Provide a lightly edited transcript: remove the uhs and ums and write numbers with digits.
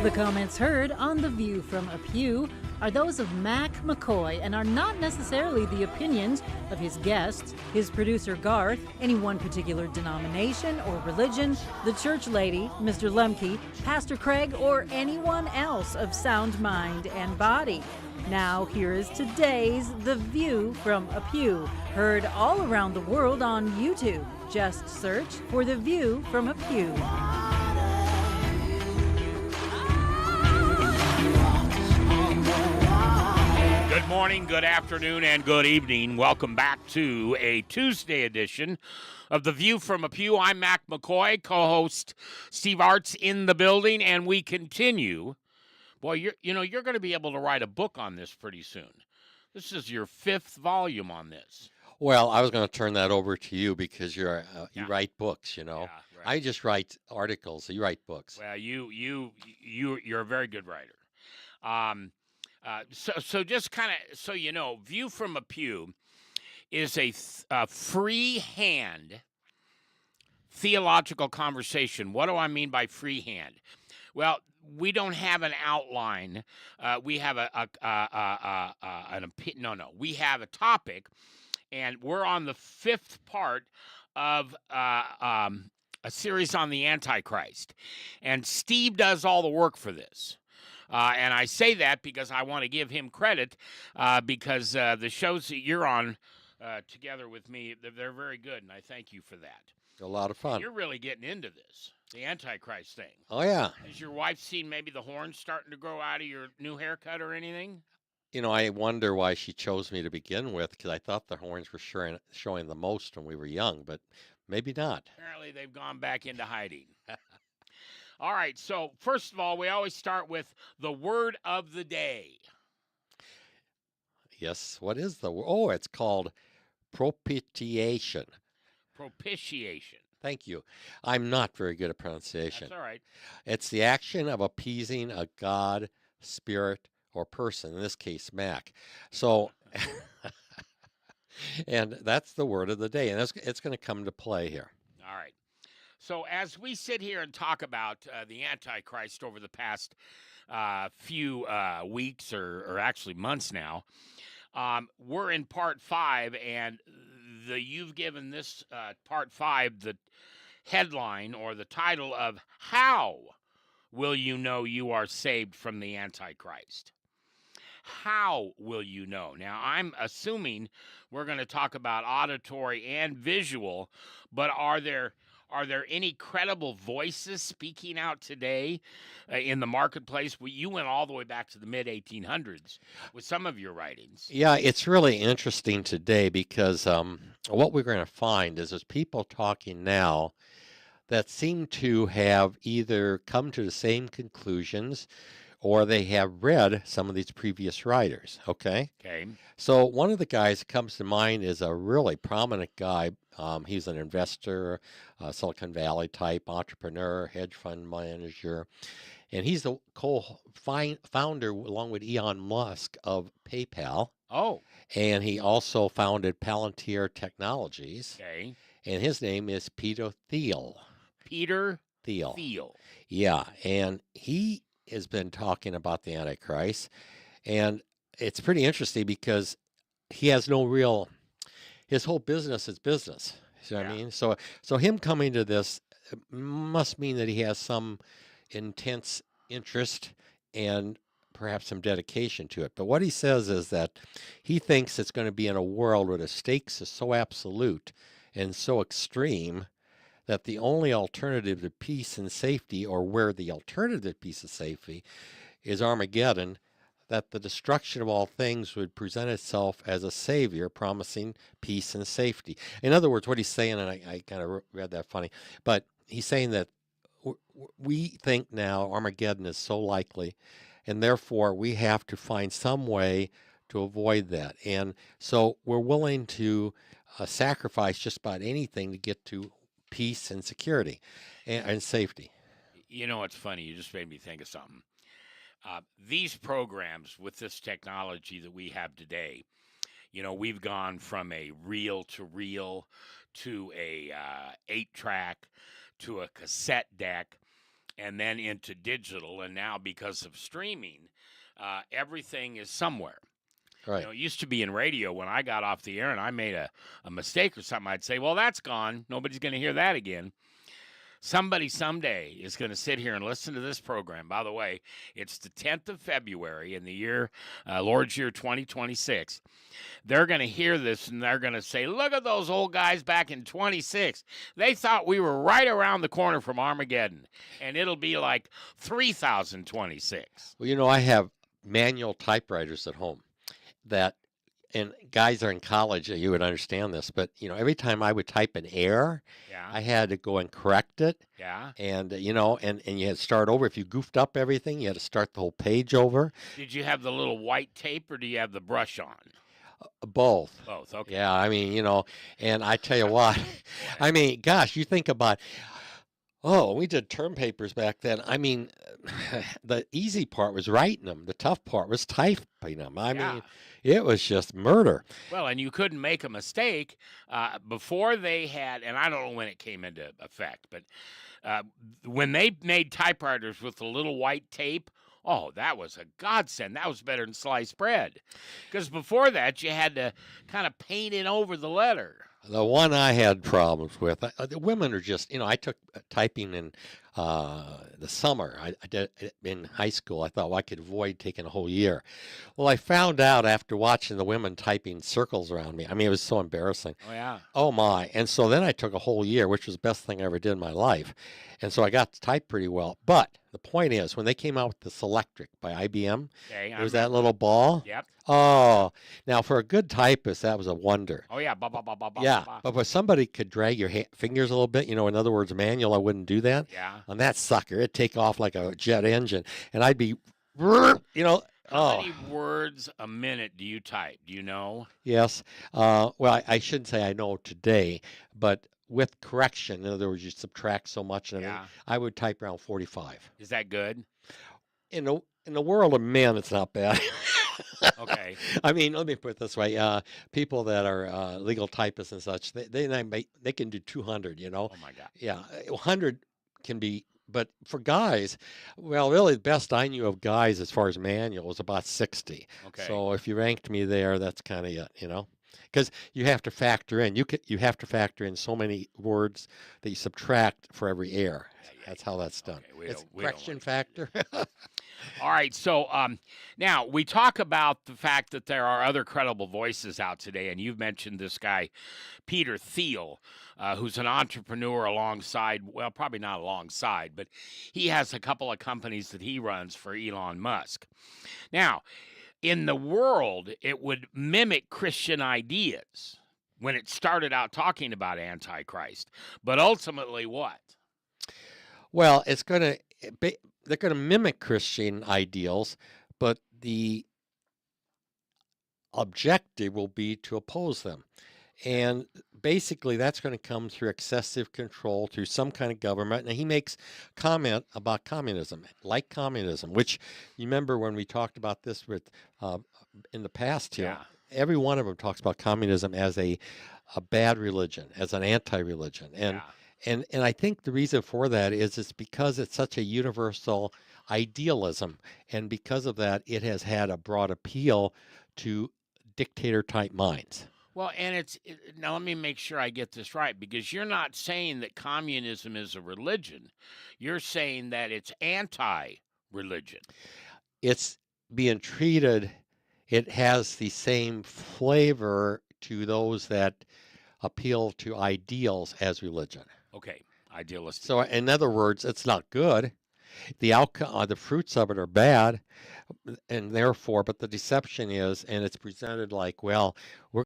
The comments heard on The View from a Pew are those of Mac McCoy and are not necessarily the opinions of his guests, his producer Garth, any one particular denomination or religion, the church lady, Mr. Lemke, Pastor Craig, or anyone else of sound mind and body. Now, here is today's The View from a Pew, heard all around the world on YouTube. Just search for The View from a Pew. Good morning, good afternoon, and good evening. Welcome back to a Tuesday edition of The View from a Pew. I'm Mac McCoy, co-host Steve Arts in the building, and we continue. Boy, you're going to be able to write a book on this pretty soon. This is your 5th volume on this. Well, I was going to turn that over to you because you write books, you know. Yeah, right. I just write articles. You write books. Well, you're a very good writer. So just kind of so you know, View from a Pew is a freehand theological conversation. What do I mean by freehand? Well, we don't have an outline. We have we have a topic, and we're on the 5th part of a series on the Antichrist. And Steve does all the work for this. And I say that because I want to give him credit because the shows that you're on together with me, they're very good, and I thank you for that. A lot of fun. You're really getting into this, the Antichrist thing. Oh, yeah. Has your wife seen maybe the horns starting to grow out of your new haircut or anything? You know, I wonder why she chose me to begin with because I thought the horns were showing the most when we were young, but maybe not. Apparently they've gone back into hiding. All right, so first of all, we always start with the word of the day. Yes, what is the word? Oh, it's called propitiation. Propitiation. Thank you. I'm not very good at pronunciation. That's all right. It's the action of appeasing a god, spirit, or person, in this case, Mac. So, and that's the word of the day, and it's going to come to play here. All right. So as we sit here and talk about the Antichrist over the past few weeks or actually months now, we're in part 5, and you've given this part 5 the headline or the title of How Will You Know You Are Saved from the Antichrist? How will you know? Now, I'm assuming we're going to talk about auditory and visual, but are there any credible voices speaking out today in the marketplace? You went all the way back to the mid-1800s with some of your writings. Yeah, it's really interesting today because what we're going to find is there's people talking now that seem to have either come to the same conclusions or they have read some of these previous writers, okay? Okay. So one of the guys that comes to mind is a really prominent guy. He's an investor, Silicon Valley type entrepreneur, hedge fund manager, and he's the co-founder along with Elon Musk of PayPal. Oh. And he also founded Palantir Technologies. Okay. And his name is Peter Thiel. Peter Thiel. Thiel. Yeah, and he has been talking about the Antichrist, and it's pretty interesting because he has no real. His whole business is business. You know what I mean? So him coming to this must mean that he has some intense interest and perhaps some dedication to it. But what he says is that he thinks it's going to be in a world where the stakes are so absolute and so extreme that the only alternative to peace and safety, or where the alternative to peace and safety, is Armageddon, that the destruction of all things would present itself as a savior promising peace and safety. In other words, what he's saying, and I kind of read that funny, but he's saying that we think now Armageddon is so likely, and therefore we have to find some way to avoid that. And so we're willing to sacrifice just about anything to get to peace and security and safety. You know, it's funny. You just made me think of something. These programs with this technology that we have today, you know, we've gone from a reel-to-reel to a 8-track to a cassette deck. and then into digital, and now because of streaming, everything is somewhere. Right. It used to be in radio when I got off the air and I made a mistake or something, I'd say, well, that's gone. Nobody's going to hear that again. Somebody someday is going to sit here and listen to this program. By the way, it's the 10th of February in the year, Lord's year 2026. They're going to hear this and they're going to say, look at those old guys back in 26. They thought we were right around the corner from Armageddon. And it'll be like 3026. Well, I have manual typewriters at home that, and guys are in college, you would understand this, but every time I would type an error, Yeah. I had to go and correct it. Yeah. And and you had to start over. If you goofed up everything, you had to start the whole page over. Did you have the little white tape or do you have the brush on? Both. Both. Okay. Yeah, and I tell you what, I mean, gosh, you think about, we did term papers back then. I mean, the easy part was writing them. The tough part was typing them. I Yeah. mean, it was just murder. Well, and you couldn't make a mistake before they had, and I don't know when it came into effect, but when they made typewriters with the little white tape, oh, that was a godsend. That was better than sliced bread. Because before that, you had to kind of paint it over the letter. The one I had problems with, the women are just, I took typing in the summer. I did it in high school. I thought, well, I could avoid taking a whole year. Well, I found out after watching the women typing circles around me. I mean, it was so embarrassing. Oh, yeah. Oh, my. And so then I took a whole year, which was the best thing I ever did in my life. And so I got to type pretty well. But the point is, when they came out with the Selectric by IBM, Okay, there was that little ball. Yep. Oh, now for a good typist, that was a wonder. Oh, yeah. Ba, ba, ba, ba, ba, Yeah, ba. but if somebody could drag your fingers a little bit, in other words, manual, I wouldn't do that. Yeah. On that sucker, it'd take off like a jet engine, and I'd be, How oh, many words a minute do you type? Do you know? yes. Well, I shouldn't say I know today, but with correction, in other words, you subtract so much, and Yeah. I would type around 45. Is that good? In the world of men, it's not bad. Okay. I mean, let me put it this way: people that are legal typists and such, they can do 200. Oh, my God. Yeah, 100 can be, but for guys, well, really, the best I knew of guys as far as manual was about 60. Okay. So if you ranked me there, that's kind of it, because you have to factor in. You have to factor in so many words that you subtract for every error. That's how that's done. Okay, It's we don't correction like factor. All right, so now we talk about the fact that there are other credible voices out today, and you've mentioned this guy, Peter Thiel, who's an entrepreneur alongside, well, probably not alongside, but he has a couple of companies that he runs for Elon Musk. Now, in the world, it would mimic Christian ideas when it started out talking about Antichrist, but ultimately what? Well, they're going to mimic Christian ideals, but the objective will be to oppose them. And basically, that's going to come through excessive control, through some kind of government. And he makes comment about communism, like communism, which you remember when we talked about this with in the past here. Yeah. Every one of them talks about communism as a bad religion, as an anti-religion. And Yeah. And I think the reason for that is it's because it's such a universal idealism, and because of that, it has had a broad appeal to dictator-type minds. Well, and now let me make sure I get this right, because you're not saying that communism is a religion. You're saying that it's anti-religion. It's being treated, it has the same flavor to those that appeal to ideals as religion. Okay, idealistic. So, in other words, it's not good. The outcome, the fruits of it are bad, and therefore, but the deception is, and it's presented like, well, we're